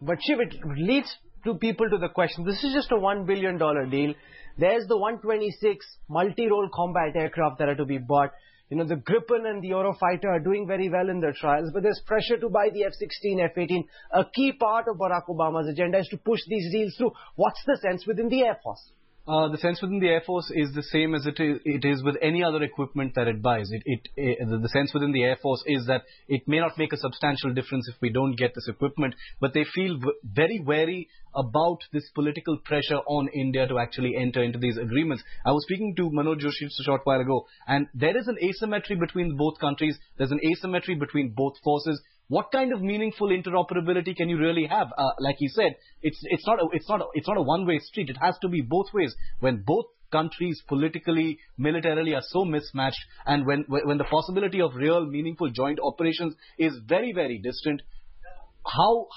But Shiv, it leads to people to the question, this is just a $1 billion deal. There's the 126 multi-role combat aircraft that are to be bought. You know, the Gripen and the Eurofighter are doing very well in their trials, but there's pressure to buy the F-16, F-18. A key part of Barack Obama's agenda is to push these deals through. What's the sense within the Air Force? The sense within the Air Force is the same as it is with any other equipment that it buys. The sense within the Air Force is that it may not make a substantial difference if we don't get this equipment, but they feel very wary about this political pressure on India to actually enter into these agreements. I was speaking to Manoj Joshi a short while ago, and there is an asymmetry between both countries. There's an asymmetry between both forces. What kind of meaningful interoperability can you really have? Like he said, it's not a one-way street. It has to be both ways. When both countries politically, militarily are so mismatched, and when the possibility of real, meaningful joint operations is very, very distant, how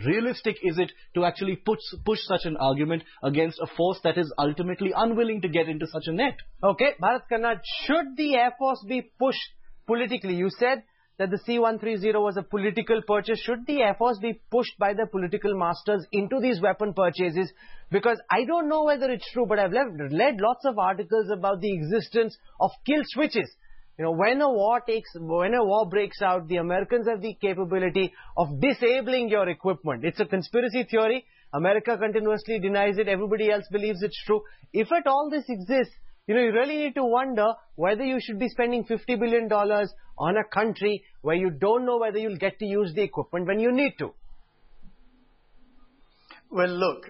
realistic is it to actually push such an argument against a force that is ultimately unwilling to get into such a net? Okay, Bharat Karnad, should the Air Force be pushed politically? You said that the C-130 was a political purchase. Should the Air Force be pushed by the political masters into these weapon purchases? Because I don't know whether it's true, but I've read lots of articles about the existence of kill switches. You know, when a war breaks out, the Americans have the capability of disabling your equipment. It's a conspiracy theory. America continuously denies it. Everybody else believes it's true. If at all this exists, you know, you really need to wonder whether you should be spending $50 billion on a country where you don't know whether you'll get to use the equipment when you need to. Well, look,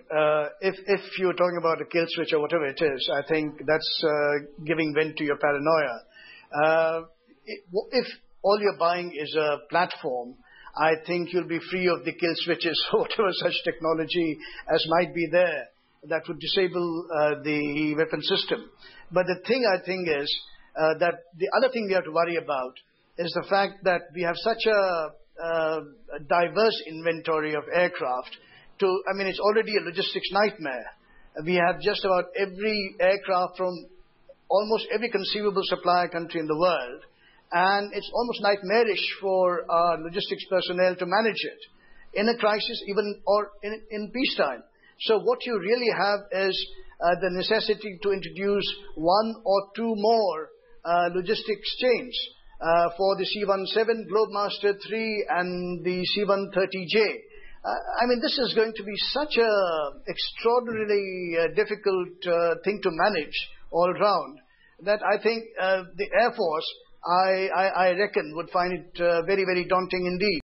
if you're talking about a kill switch or whatever it is, I think that's giving vent to your paranoia. If all you're buying is a platform, I think you'll be free of the kill switches or whatever such technology as might be there that would disable the weapon system. But the thing I think is that the other thing we have to worry about is the fact that we have such a diverse inventory of aircraft. It's already a logistics nightmare. We have just about every aircraft from almost every conceivable supplier country in the world, and it's almost nightmarish for our logistics personnel to manage it in a crisis, even or in peacetime. So what you really have is the necessity to introduce one or two more logistics chains for the C-17, Globemaster III, and the C-130J. This is going to be such a extraordinarily difficult thing to manage all round that I think the Air Force, I reckon, would find it very, very daunting indeed.